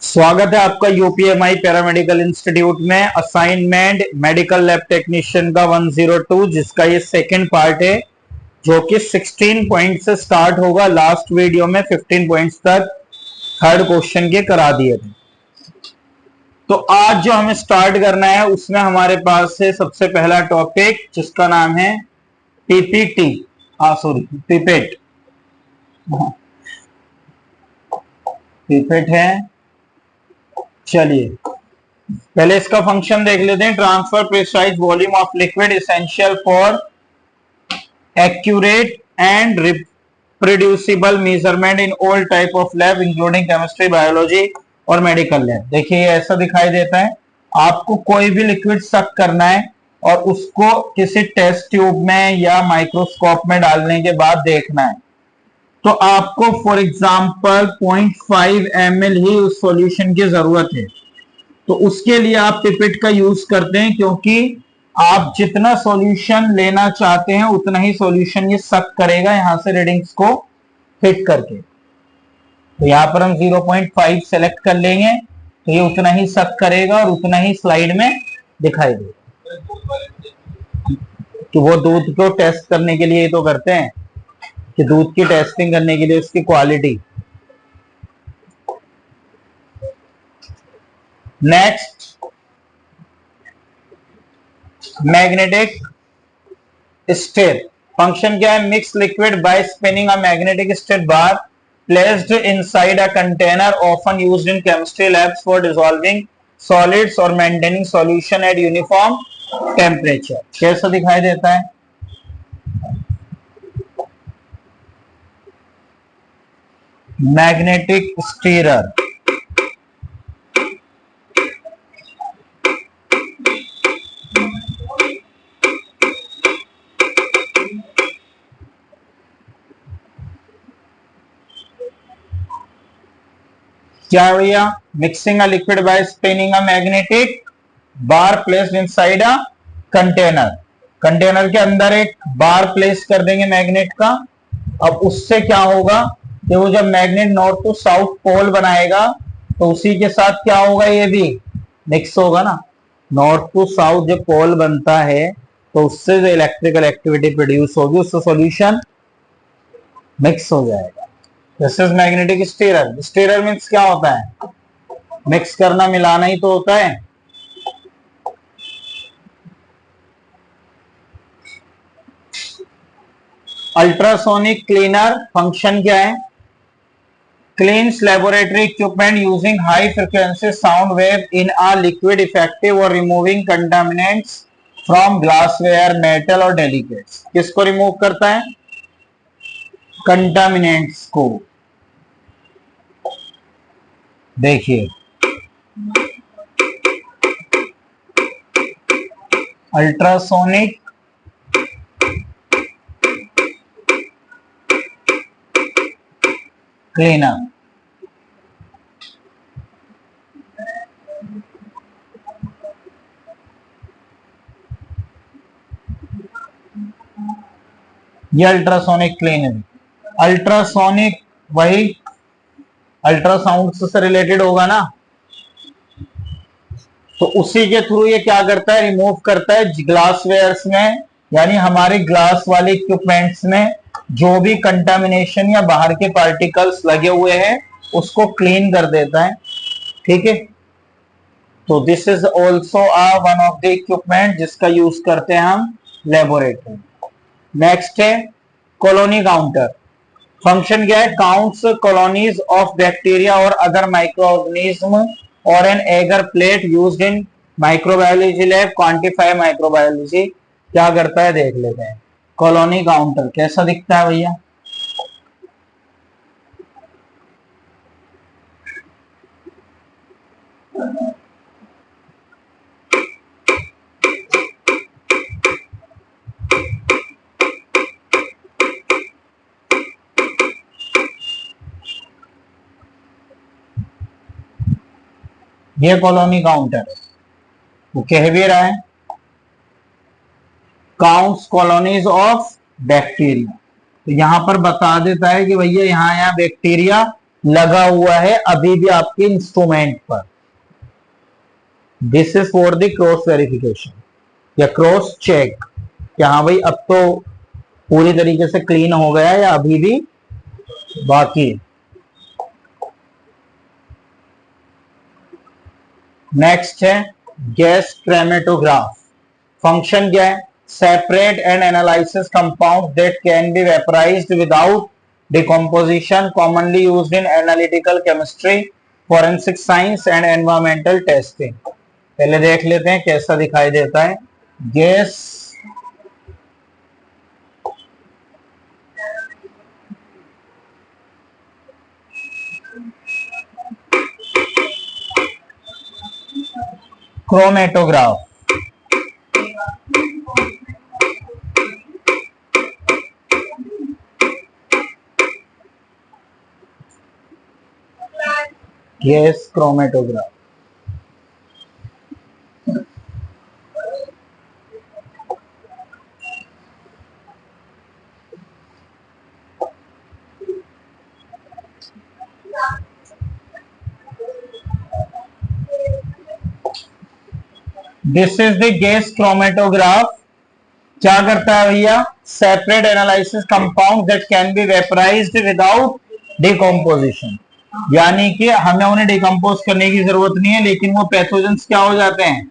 स्वागत है आपका यूपीएमआई पैरामेडिकल इंस्टीट्यूट में। असाइनमेंट मेडिकल लैब टेक्नीशियन का 102 जिसका ये सेकंड पार्ट है, जो कि 16 पॉइंट से स्टार्ट होगा। लास्ट वीडियो में 15 पॉइंट्स तक थर्ड क्वेश्चन के करा दिए थे। तो आज जो हमें स्टार्ट करना है उसमें हमारे पास है सबसे पहला टॉपिक जिसका नाम है पीपीटी, पिपेट। पिपेट है। चलिए पहले इसका फंक्शन देख लेते हैं। Transfer precise volume of liquid essential for accurate and reproducible measurement in all type of lab including chemistry, biology और मेडिकल लैब। देखिए ऐसा दिखाई देता है, आपको कोई भी लिक्विड सक करना है और उसको किसी टेस्ट ट्यूब में या माइक्रोस्कोप में डालने के बाद देखना है, तो आपको फॉर एग्जांपल 0.5 ml ही उस सॉल्यूशन की जरूरत है। तो उसके लिए आप पिपेट का यूज करते हैं, क्योंकि आप जितना सॉल्यूशन लेना चाहते हैं उतना ही सॉल्यूशन ये सक करेगा यहां से रीडिंग्स को हिट करके। तो यहां पर हम 0.5 सेलेक्ट कर लेंगे, तो ये उतना ही सक करेगा और उतना ही स्लाइड में दिखाई देगा। तो वो दूध को टेस्ट करने के लिए तो करते हैं कि दूध की टेस्टिंग करने के लिए उसकी quality. Next, magnetic stirrer. Function क्या है? Mix liquid by spinning a magnetic stirrer bar placed inside a container often used in chemistry labs for dissolving solids और maintaining solution at uniform temperature. कैसा दिखाई देता है? Magnetic stirrer. क्या भैया? Mixing a liquid by spinning a magnetic bar placed inside a container. Container के अंदर एक बार प्लेस कर देंगे मैग्नेट का। अब उससे क्या होगा कि वो जब magnet north to south pole बनाएगा तो उसी के साथ क्या होगा, ये भी मिक्स होगा ना। नॉर्थ टू साउथ जो पोल बनता है तो उससे जो इलेक्ट्रिकल एक्टिविटी प्रोड्यूस होगी उससे सॉल्यूशन मिक्स हो जाएगा। This is magnetic stirrer. Stirrer means क्या होता है? मिक्स करना, मिलाना ही तो होता है। अल्ट्रासोनिक क्लीनर फंक्शन क्या है? Cleans laboratory equipment using high frequency sound wave in a liquid effective और removing contaminants from glassware, metal और डेलिकेट्स। किसको रिमूव करता है? कंटामिनेंट्स को। देखिए अल्ट्रासोनिक क्लीनर। ये अल्ट्रासोनिक क्लीनर। अल्ट्रासोनिक वही अल्ट्रासाउंड से रिलेटेड होगा ना, तो उसी के थ्रू ये क्या करता है? रिमूव करता है ग्लासवेयर्स में, यानी हमारे ग्लास वाले इक्विपमेंट्स में जो भी कंटामिनेशन या बाहर के पार्टिकल्स लगे हुए हैं उसको क्लीन कर देता है। ठीक है, तो this is also one of the equipment जिसका यूज करते हैं हम लेबोरेटरी। नेक्स्ट है कॉलोनी काउंटर। फंक्शन क्या है? काउंट्स कॉलोनीज ऑफ बैक्टीरिया और अदर माइक्रो ऑर्गेनिज्म और an agar plate used in microbiology lab quantify microbiology. क्या करता है देख लेते हैं। कॉलोनी काउंटर कैसा दिखता है भैया? ये कॉलोनी काउंटर है, वो कह भी रहा है काउंट्स कॉलोनीज ऑफ बैक्टीरिया। तो यहां पर बता देता है कि भैया यहाँ बैक्टीरिया लगा हुआ है अभी भी आपके इंस्ट्रूमेंट पर। This is for the cross verification या क्रॉस चेक कि हाँ भाई अब तो पूरी तरीके से क्लीन हो गया या अभी भी बाकी। नेक्स्ट है गैस क्रेमेटोग्राफ। फंक्शन क्या है? Separate and analysis compound that can be vaporized without decomposition, commonly used in analytical chemistry, forensic science and environmental testing. पहले देख लेते हैं कैसा दिखाई देता है gas chromatograph. Gas chromatograph. This is the gas chromatograph. क्या करता है भैया? Separate analysis compound that can be vaporized without decomposition, यानी कि हमें उन्हें डिकम्पोज करने की जरूरत नहीं है, लेकिन वो पैथोजेंस क्या हो जाते हैं?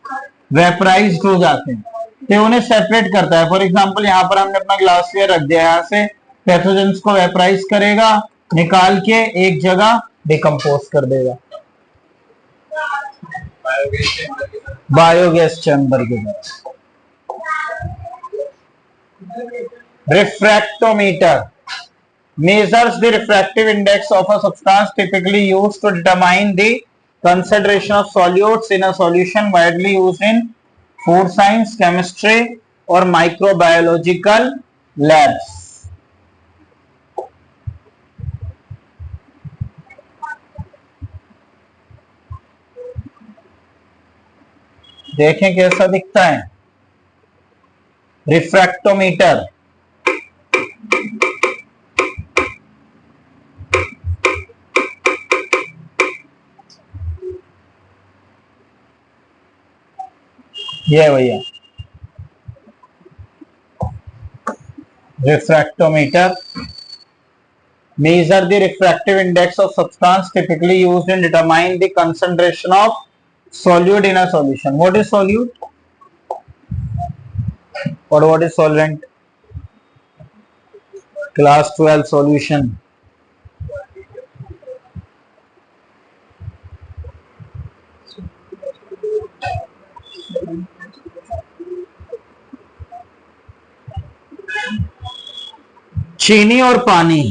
वेपराइज्ड हो जाते हैं। तो उन्हें सेपरेट करता है। फॉर एग्जांपल यहाँ पर हमने अपना ग्लासवेयर रख दिया, यहाँ से पैथोजेंस को वेपराइज करेगा, निकाल के एक जगह डिकम्पोज कर देगा बायोगैस चैम्बर के तरह। Refractometer measures the refractive index of a substance typically used to determine the concentration of solutes in a solution, widely used in food science, chemistry or microbiological labs. देखें कैसा दिखता है refractometer. ये भैया refractometer measure the refractive index of substance typically used in determining the concentration of solute in a solution. What is solute or what is solvent? Class 12 solution. चीनी और पानी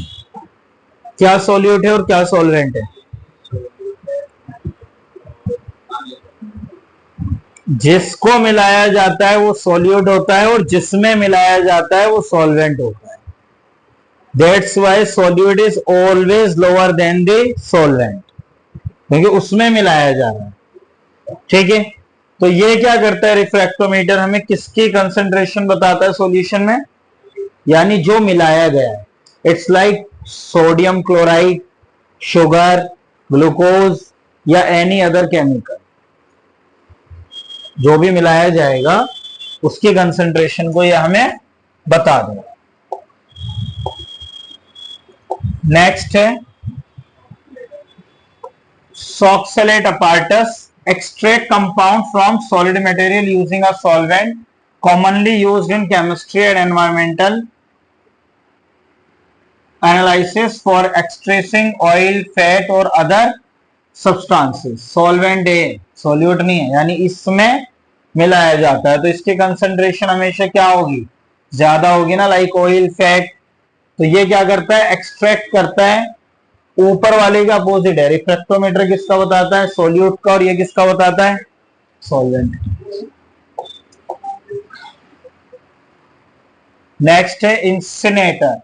क्या सॉल्यूट है और क्या सॉल्वेंट है? जिसको मिलाया जाता है वो सॉल्यूट होता है और जिसमें मिलाया जाता है वो सॉल्वेंट होता है। That's why solute is always lower than the solvent, क्योंकि उसमें मिलाया जा रहा है। ठीक है, तो ये क्या करता है रिफ्रैक्टोमीटर? हमें किसकी कंसंट्रेशन बताता है सॉल्यूशन में, यानी जो मिलाया गया है। It's like sodium chloride, sugar, glucose या एनी अदर केमिकल, जो भी मिलाया जाएगा उसकी कंसंट्रेशन को यह हमें बता देगा। नेक्स्ट है सॉक्सेलेट apparatus, extract compound from solid material using a solvent commonly used in chemistry and environmental analysis for extracting oil, fat or other substances. solvent है, solute नहीं है, यानी इसमें मिलाया जाता है तो इसकी कंसंट्रेशन हमेशा क्या होगी? ज्यादा होगी ना, लाइक ऑयल, फैट। तो ये क्या करता है? एक्सट्रैक्ट करता है। ऊपर वाले का अपोजिट है। रिफ्रैक्टोमीटर किसका बताता है? सोल्यूट का। और ये किसका बताता है? सॉल्वेंट। नेक्स्ट है incinerator.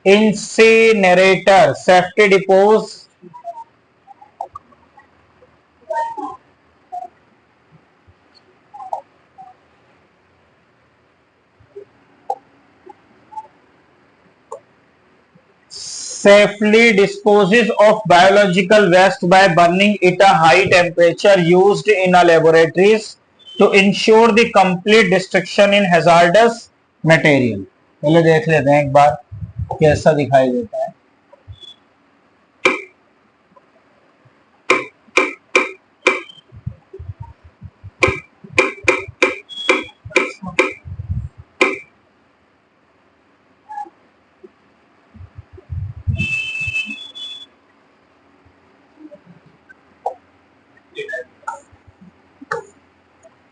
Incinerator safety depots safely disposes of biological waste by burning it at a high temperature used in a laboratories to ensure the complete destruction in hazardous material। पहले देख लेते हैं एक बार कैसा दिखाई देता है।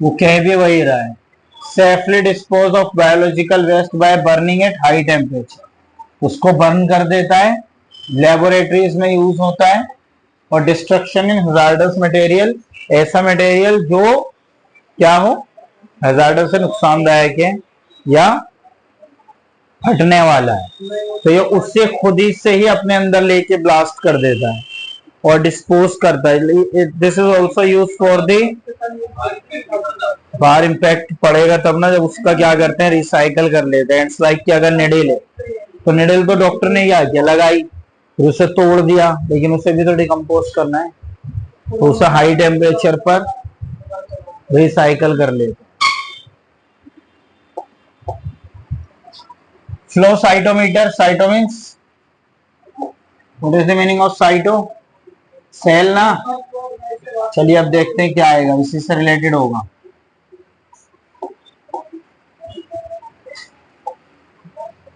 वो कह भी वही रहा है, safely dispose of biological waste by burning at high temperature, उसको बर्न कर देता है, लेबोरेटरीज में यूज होता है। और डिस्ट्रक्शन इन हजार्डस मटेरियल, ऐसा मटेरियल जो क्या हो, हजार्डस से नुकसानदायक है या फटने वाला है, तो ये उससे खुद ही से ही अपने अंदर लेके ब्लास्ट कर देता है और डिस्पोज करता है। This is also use for दी, बाहर इम्पैक्ट पड़ेगा तब ना, जब उसका क्या करते हैं रिसाइकल कर लेते हैं। इट्स लाइक कि अगर निडिल है तो निडिल तो डॉक्टर ने क्या किया, लगाई, फिर उसे तोड़ दिया, लेकिन उसे भी तो डिकम्पोज करना है, तो उसे हाई टेम्परेचर पर रिसाइकल कर लेते। Flow cytometer, cyto means, what is the meaning of cyto, cell ना। चलिए अब देखते हैं क्या आएगा, इसी से रिलेटेड होगा।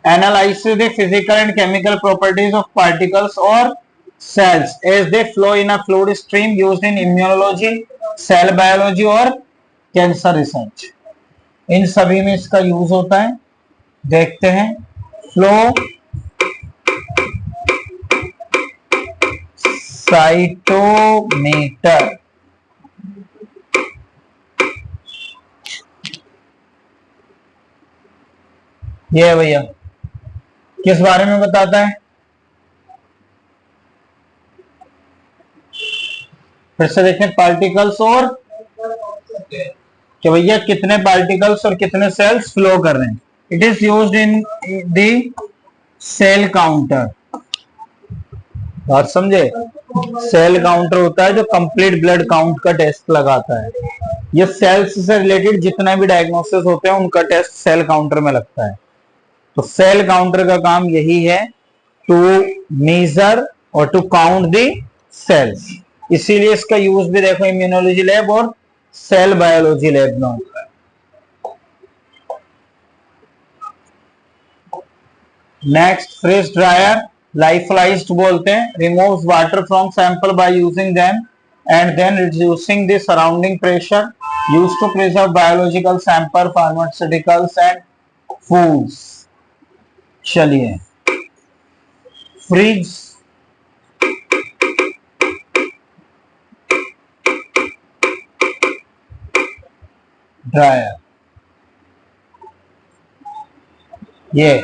Analyze the physical and chemical properties of particles or cells as they flow in a fluid stream used in immunology, cell biology और कैंसर रिसर्च। इन सभी में इसका यूज होता है। देखते हैं, फ्लो साइटोमीटर, ये है भैया, किस बारे में बताता है, फिर से देखें, पार्टिकल्स और कि भैया कितने पार्टिकल्स और कितने सेल्स फ्लो कर रहे हैं। It is used in the cell counter, बात समझे, सेल काउंटर होता है जो कंप्लीट ब्लड काउंट का टेस्ट लगाता है। ये सेल्स से रिलेटेड जितने भी डायग्नोसिस होते हैं उनका टेस्ट सेल काउंटर में लगता है। तो सेल काउंटर का काम यही है, टू मेजर और टू काउंट द सेल्स। इसीलिए इसका यूज भी देखो इम्यूनोलॉजी लैब और सेल बायोलॉजी लैब में होता है। नेक्स्ट, फ्रीज ड्रायर, लाइफलाइज्ड बोलते हैं, removes water from sample by using them and then reducing the surrounding pressure, used to preserve biological sample, pharmaceuticals and foods. चलिए, freeze dryer, ये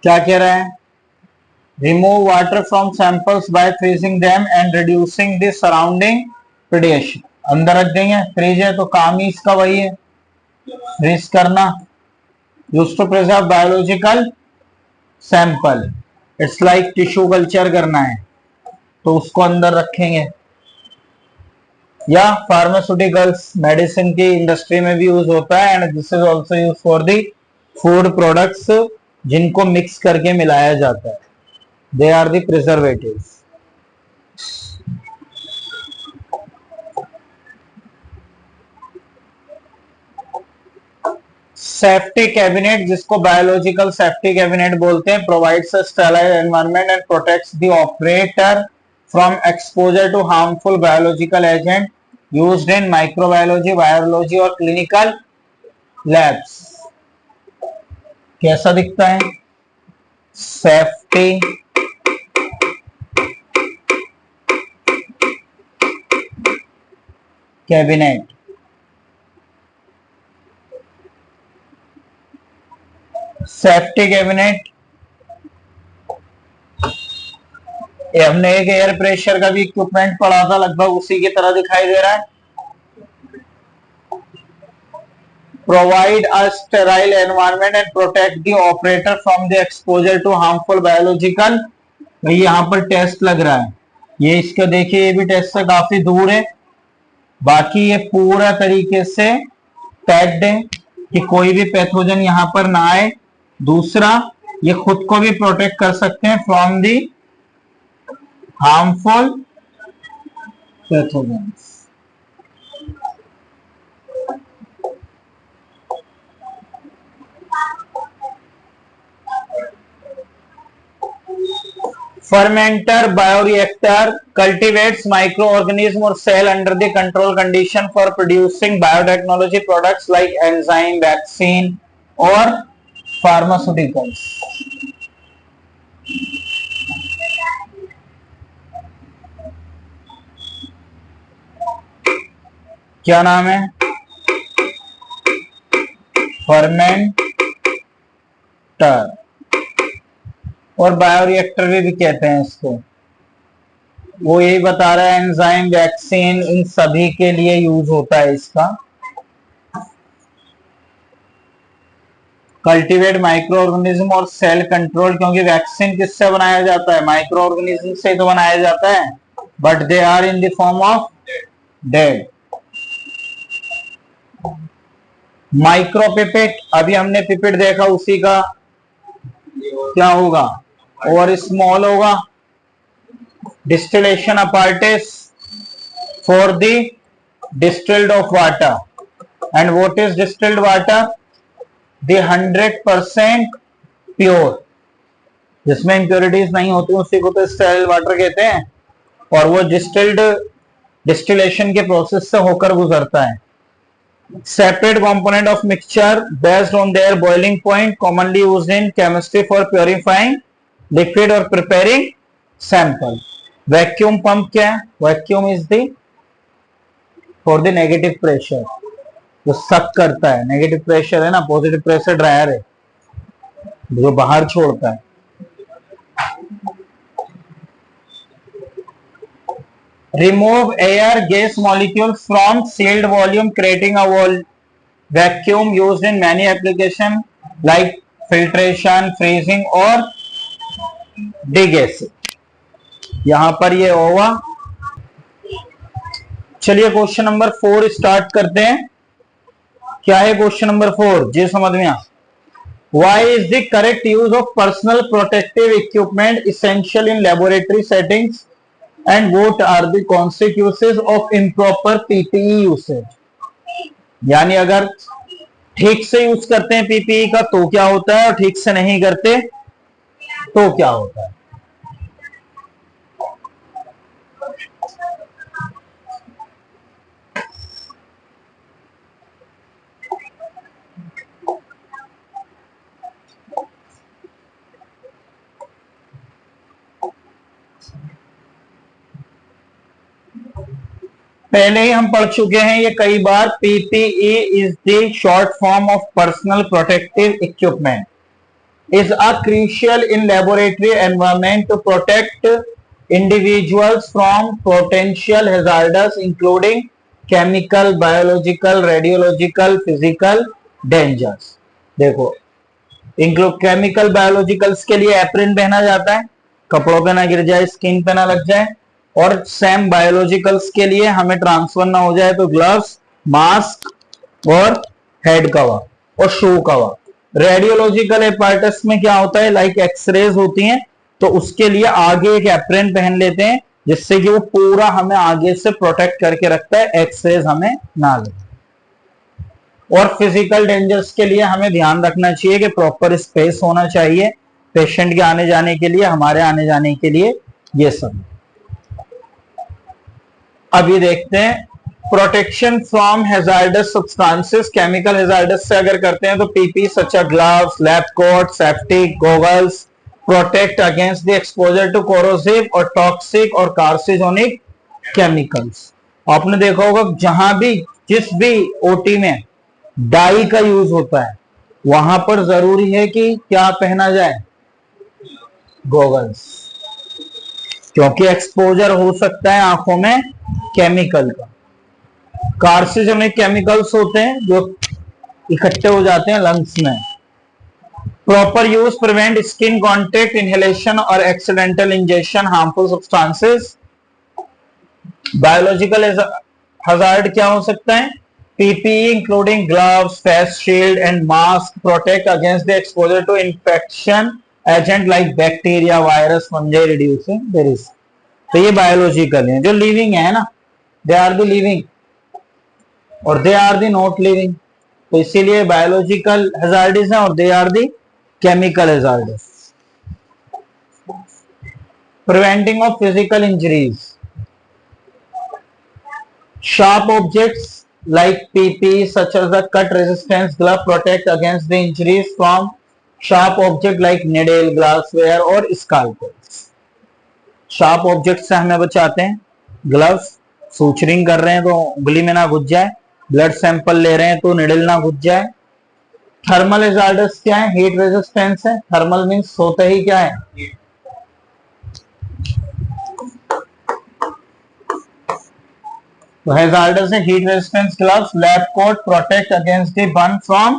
क्या कह रहा है, remove water from samples by freezing them and reducing the surrounding radiation. अंदर रख देंगे, freeze है तो काम ही इसका वही है, फ्रीज करना। Used to preserve biological sample, it's like tissue culture करना है तो उसको अंदर रखेंगे। या फार्मास्यूटिकल्स, मेडिसिन की इंडस्ट्री में भी यूज होता है। And this is also use for the food products, जिनको मिक्स करके मिलाया जाता है, they are the preservatives. Safety cabinet, जिसको बायोलॉजिकल सेफ्टी कैबिनेट बोलते हैं, provides a sterile environment and protects the operator from exposure to harmful biological agent used in microbiology, virology और clinical labs। कैसा दिखता है, सेफ्टी कैबिनेट, सेफ्टी कैबिनेट। हमने एक air pressure का भी इक्विपमेंट पढ़ा था, लगभग उसी की तरह दिखाई दे रहा है। provide a sterile environment and protect the operator from the exposure to harmful biological। भाई यहाँ पर टेस्ट लग रहा है, ये इसका देखिए, ये भी टेस्ट से काफी दूर है। बाकी ये पूरा तरीके से पैक्ड है कि कोई भी पैथोजन यहाँ पर ना आए। दूसरा, ये खुद को भी प्रोटेक्ट कर सकते हैं from the harmful pathogens. Fermenter bioreactor cultivates microorganism or cell under the control condition for producing biotechnology products like enzyme, vaccine or pharmaceuticals। क्या नाम है? फर्मेंटर और बायोरिएक्टर भी कहते हैं इसको। वो यही बता रहा है एंजाइम, वैक्सीन, इन सभी के लिए यूज होता है इसका। कल्टीवेट माइक्रो ऑर्गेनिज्म और सेल कंट्रोल, क्योंकि वैक्सीन किससे बनाया जाता है? माइक्रो ऑर्गेनिज्म से तो बनाया जाता है, but they are in the form of dead. Micropipette, अभी हमने पिपेट देखा, उसी का क्या होगा? और स्मॉल होगा। Distillation apparatus for the distilled of water. And what is distilled water? The 100% pure, जिसमें इंप्योरिटीज नहीं होती, उसी को तो स्टेरिल वाटर कहते हैं। और वो डिस्टिल्ड डिस्टिलेशन के प्रोसेस से होकर गुजरता है। Separate component of mixture based on their boiling point, commonly used in chemistry for purifying liquid or preparing sample। Vacuum pump क्या है? Vacuum is the for the negative pressure, जो सक करता है। नेगेटिव प्रेशर है ना, पॉजिटिव प्रेशर ड्रायर है जो बाहर छोड़ता है। Remove air gas molecules from sealed volume, creating a vacuum used in many applications like filtration, freezing और degassing। यहां पर ये होगा। चलिए क्वेश्चन नंबर 4 स्टार्ट करते हैं। क्या है क्वेश्चन नंबर 4? जी समझ में आ। Why is the correct use of personal protective equipment essential in laboratory settings? And what are the consequences of improper PPE usage? यानी अगर ठीक से यूज करते हैं पीपीई का तो क्या होता है, और ठीक से नहीं करते तो क्या होता है। पहले ही हम पढ़ चुके हैं ये कई बार। PPE is the short form of personal protective equipment, is a crucial in laboratory environment to protect individuals from potential hazards including chemical, biological, radiological, physical dangers. देखो, इंक्लूड केमिकल, बायोलॉजिकल्स के लिए एप्रिन पहना जाता है, कपड़ों पे ना गिर जाए, स्किन पे ना लग जाए। और सेम बायोलॉजिकल्स के लिए हमें ट्रांसफर ना हो जाए तो ग्लव्स, मास्क और हेड कवर और शू कवर। रेडियोलॉजिकल एपार्टस में क्या होता है? लाइक एक्सरेज होती हैं, तो उसके लिए आगे एक एप्रेन पहन लेते हैं जिससे कि वो पूरा हमें आगे से प्रोटेक्ट करके रखता है, एक्सरेज हमें ना लगे। और फिजिकल डेंजर्स के लिए हमें ध्यान रखना चाहिए कि प्रॉपर स्पेस होना चाहिए पेशेंट के आने जाने के लिए, हमारे आने जाने के लिए, ये सब। अभी देखते हैं protection from hazardous substances. Chemical hazardous से अगर करते हैं तो PP such as gloves, lab coat, safety goggles protect against the exposure to corrosive और टॉक्सिक और कार्सिनोजेनिक केमिकल्स। आपने देखा होगा जहां भी, जिस भी ओटी में डाई का यूज होता है वहां पर जरूरी है कि क्या पहना जाए? गॉगल्स, क्योंकि एक्सपोजर हो सकता है आंखों में केमिकल का। कार्सिनोजेनिक केमिकल्स होते हैं जो इकट्ठे हो जाते हैं लंग्स में। Proper use prevent skin contact, inhalation और accidental injection harmful substances. Biological hazard क्या हो सकता है? PPE including gloves, face shield and mask protect against the exposure to infection agent like bacteria, virus, fungi, reducing the risk. तो ये biological है, जो living है ना, दे आर द लिविंग और they are the not living. तो इसीलिए biological hazards हैं और they are the chemical hazards. Preventing of physical injuries, sharp objects like PP such as the cut resistance glove protect against the injuries from sharp object like needle, glassware और scalpels। sharp objects से हमें बचाते हैं, gloves, suturing कर रहे हैं तो उंगली में ना घुस जाए, ब्लड सैंपल ले रहे हैं तो निडल ना घुस जाए। थर्मल हैजार्ड्स क्या है? हीट रेजिस्टेंस है। थर्मल मींस होता ही क्या है? तो हैजार्डस है heat resistance gloves, lab coat protect against the burn from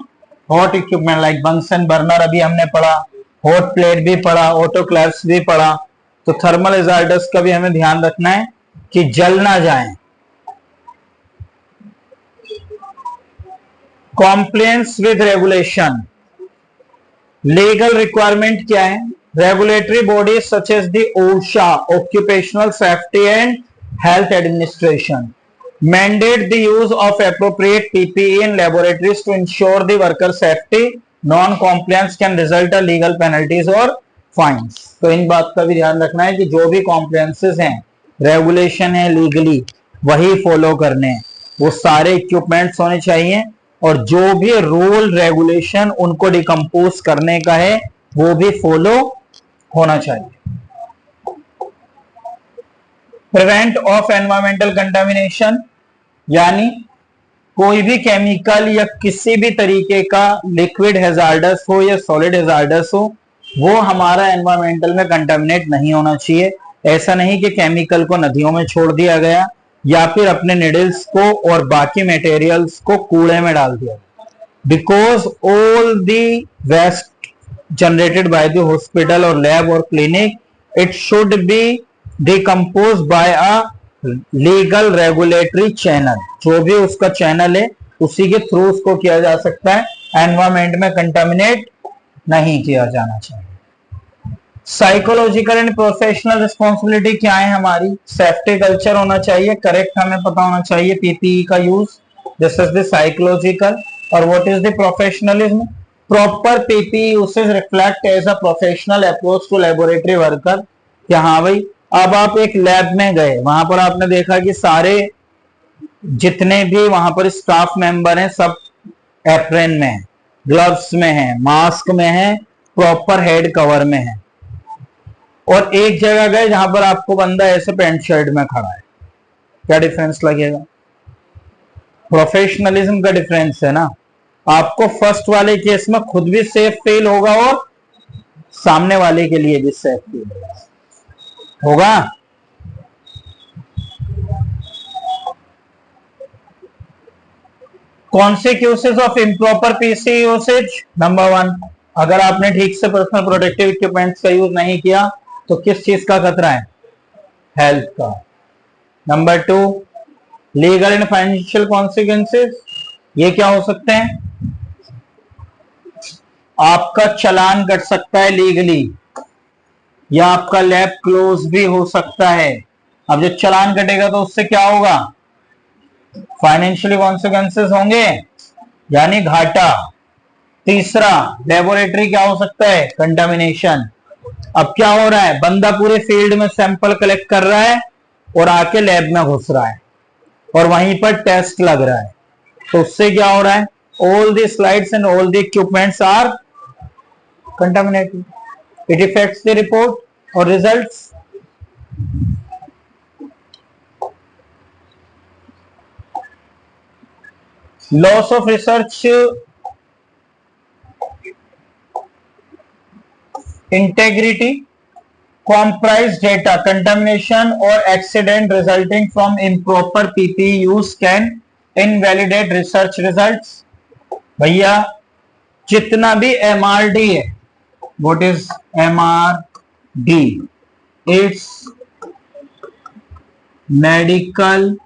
hot equipment like Bunsen burner, अभी हमने पढ़ा, हॉट प्लेट भी पढ़ा, ऑटोक्लेव्स भी पढ़ा। तो थर्मल हैजार्डस का भी हमें ध्यान रखना है कि जल ना जाए। Compliance with regulation, legal requirement क्या है? Regulatory bodies such as the OSHA, occupational safety and health administration, mandate the use of appropriate PPE in laboratories to ensure the worker safety. Non-compliance can result in legal penalties or fines. तो इन बात का भी ध्यान रखना है कि जो भी कॉम्प्लायंसेस हैं, रेगुलेशन है, लीगली वही फॉलो करने हैं। वो सारे इक्विपमेंट्स होने चाहिए और जो भी रूल रेगुलेशन उनको डिकम्पोज करने का है वो भी फॉलो होना चाहिए। प्रिवेंट ऑफ एनवायरमेंटल कंटामिनेशन, यानी कोई भी केमिकल या किसी भी तरीके का लिक्विड हैजार्डस हो या सॉलिड हैजार्डस हो, वो हमारा एनवायरमेंटल में कंटामिनेट नहीं होना चाहिए। ऐसा नहीं कि केमिकल को नदियों में छोड़ दिया गया या फिर अपने निडल्स को और बाकी मटेरियल्स को कूड़े में डाल दिया, because all the waste generated by the hospital और लैब और clinic, it should be decompose by a legal regulatory channel. जो भी उसका चैनल है उसी के थ्रू उसको किया जा सकता है, एनवायरमेंट में कंटामिनेट नहीं किया जाना चाहिए। साइकोलॉजिकल एंड प्रोफेशनल रिस्पॉन्सिबिलिटी क्या है हमारी? सेफ्टी कल्चर होना चाहिए, करेक्ट हमें पता होना चाहिए पीपीई का use, this is the psychological. और what is the professionalism? Proper PPE usage reflect as a professional approach to laboratory worker. कि हाँ भाई, अब आप एक लैब में गए, वहां पर आपने देखा कि सारे जितने भी वहां पर स्टाफ मेंबर हैं सब एप्रन में है, ग्लव्स में है, मास्क में है, प्रॉपर हेड कवर में है। और एक जगह गए जहां पर आपको बंदा ऐसे पैंट शर्ट में खड़ा है, क्या डिफरेंस लगेगा? प्रोफेशनलिज्म का डिफरेंस है ना। आपको फर्स्ट वाले केस में खुद भी सेफ फील होगा और सामने वाले के लिए भी सेफ फील होगा। Consequences of improper PC usage, number 1, अगर आपने ठीक से पर्सनल प्रोटेक्टिव इक्विपमेंट्स का यूज नहीं किया तो किस चीज का खतरा है? हेल्थ का। Number 2, legal and financial consequences, ये क्या हो सकते हैं? आपका चालान कट सकता है लीगली, या आपका लैब क्लोज भी हो सकता है। अब जब चालान कटेगा तो उससे क्या होगा? फाइनेंशियली कॉन्सिक्वेंसेस होंगे, यानी घाटा। तीसरा, लेबोरेटरी क्या हो सकता है? कंटामिनेशन। अब क्या हो रहा है? बंदा पूरे फील्ड में सैंपल कलेक्ट कर रहा है और आके लैब में घुस रहा है और वहीं पर टेस्ट लग रहा है, तो उससे क्या हो रहा है? All the slides and all the equipments are contaminated, it effects the report और results. Loss of research integrity, compromised data, contamination or accident resulting from improper PPE use can invalidate research results. भैया जितना भी MRD है, what is MRD? It's medical